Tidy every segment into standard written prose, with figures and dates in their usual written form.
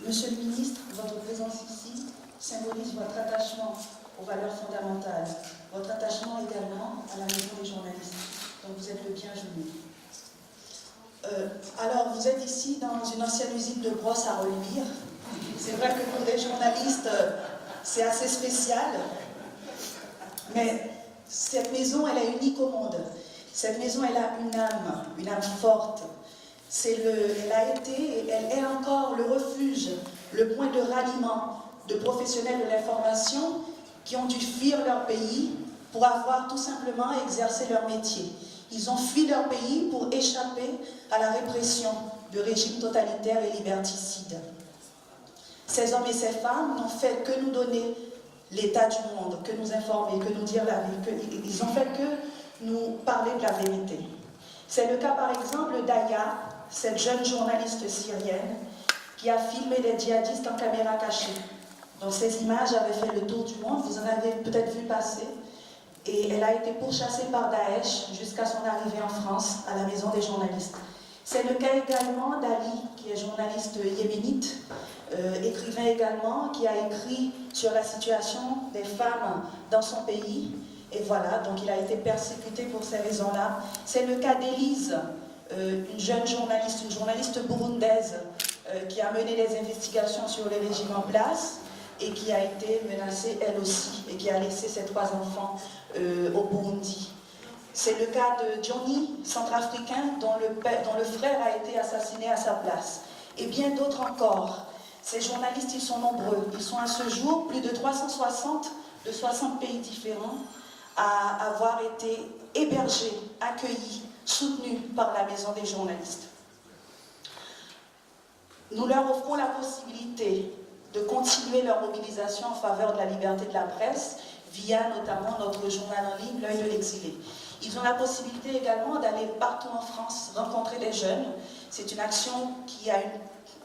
Monsieur le ministre, votre présence ici symbolise votre attachement aux valeurs fondamentales, votre attachement également à la maison des journalistes. Donc vous êtes le bienvenu. Alors, vous êtes ici dans une ancienne usine de brosse à reluire. C'est vrai que pour des journalistes, c'est assez spécial. Mais cette maison, elle est unique au monde. Cette maison, elle a une âme forte. Elle a été et elle est encore le refuge, le point de ralliement de professionnels de l'information qui ont dû fuir leur pays pour avoir tout simplement exercé leur métier. Ils ont fui leur pays pour échapper à la répression de régimes totalitaires et liberticides. Ces hommes et ces femmes n'ont fait que nous donner l'état du monde, que nous informer, que nous dire la vérité. Ils ont fait que nous parler de la vérité. C'est le cas par exemple d'Aya, cette jeune journaliste syrienne qui a filmé des djihadistes en caméra cachée. Donc ces images avaient fait le tour du monde, vous en avez peut-être vu passer. Et elle a été pourchassée par Daesh jusqu'à son arrivée en France, à la maison des journalistes. C'est le cas également d'Ali, qui est journaliste yéménite, écrivain également, qui a écrit sur la situation des femmes dans son pays. Et voilà, donc il a été persécuté pour ces raisons-là. C'est le cas d'Élise, une jeune journaliste, une journaliste burundaise, qui a mené des investigations sur les régimes en place et qui a été menacée elle aussi, et qui a laissé ses 3 enfants au Burundi. C'est le cas de Johnny, centrafricain, dont le frère a été assassiné à sa place. Et bien d'autres encore. Ces journalistes, ils sont nombreux. Ils sont à ce jour plus de 360 de 60 pays différents à avoir été hébergés, accueillis, soutenus par la maison des journalistes. Nous leur offrons la possibilité de continuer leur mobilisation en faveur de la liberté de la presse via notamment notre journal en ligne, L'Œil de l'exilé. Ils ont la possibilité également d'aller partout en France rencontrer des jeunes. C'est une action qui a une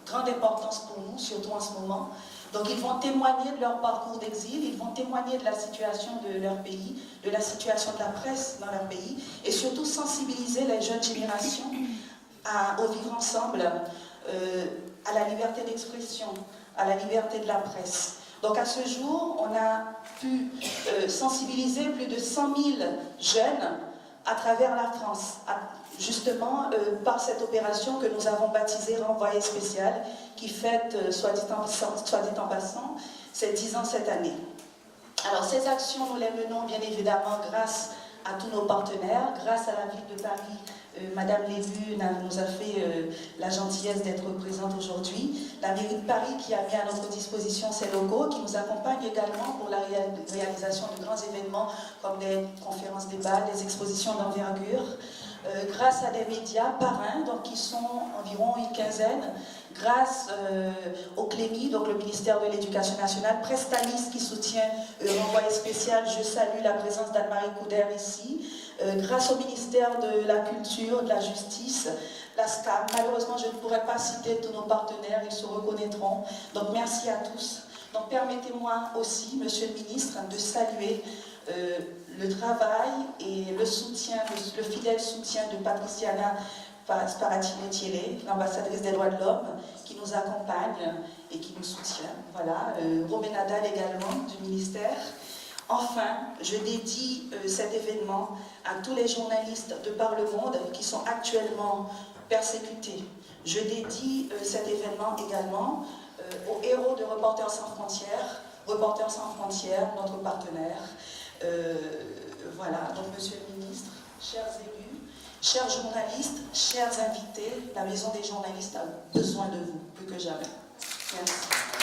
grande importance pour nous, surtout en ce moment. Donc ils vont témoigner de leur parcours d'exil, ils vont témoigner de la situation de leur pays, de la situation de la presse dans leur pays, et surtout sensibiliser les jeunes générations au vivre ensemble, à la liberté d'expression, à la liberté de la presse. Donc à ce jour, on a pu sensibiliser plus de 100 000 jeunes à travers la France, justement par cette opération que nous avons baptisée Renvoyé spécial, qui fête, soit dit en passant, ses 10 ans cette année. Alors ces actions, nous les menons bien évidemment grâce à tous nos partenaires, grâce à la ville de Paris. Madame Lévu nous a fait la gentillesse d'être présente aujourd'hui. La mairie de Paris qui a mis à notre disposition ses locaux, qui nous accompagne également pour la réalisation de grands événements comme des conférences débats, des expositions d'envergure. Grâce à des médias parrains, donc qui sont environ une quinzaine, grâce au CLEMI, donc le ministère de l'Éducation nationale, Prestalis qui soutient Renvoyé spécial, je salue la présence d'Anne-Marie Couder ici, grâce au ministère de la Culture, de la Justice, la SCAM. Malheureusement, je ne pourrais pas citer tous nos partenaires, ils se reconnaîtront. Donc merci à tous. Donc permettez-moi aussi, Monsieur le ministre, de saluer le travail et le soutien, le fidèle soutien de Patriciana Sparatini-Thielé, l'ambassadrice des droits de l'homme, qui nous accompagne et qui nous soutient. Voilà, Romain Nadal également du ministère. Enfin, je dédie cet événement à tous les journalistes de par le monde qui sont actuellement persécutés. Je dédie cet événement également aux héros de Reporters sans frontières, notre partenaire. Voilà, donc Monsieur le ministre, chers élus, chers journalistes, chers invités, la maison des journalistes a besoin de vous, plus que jamais. Merci.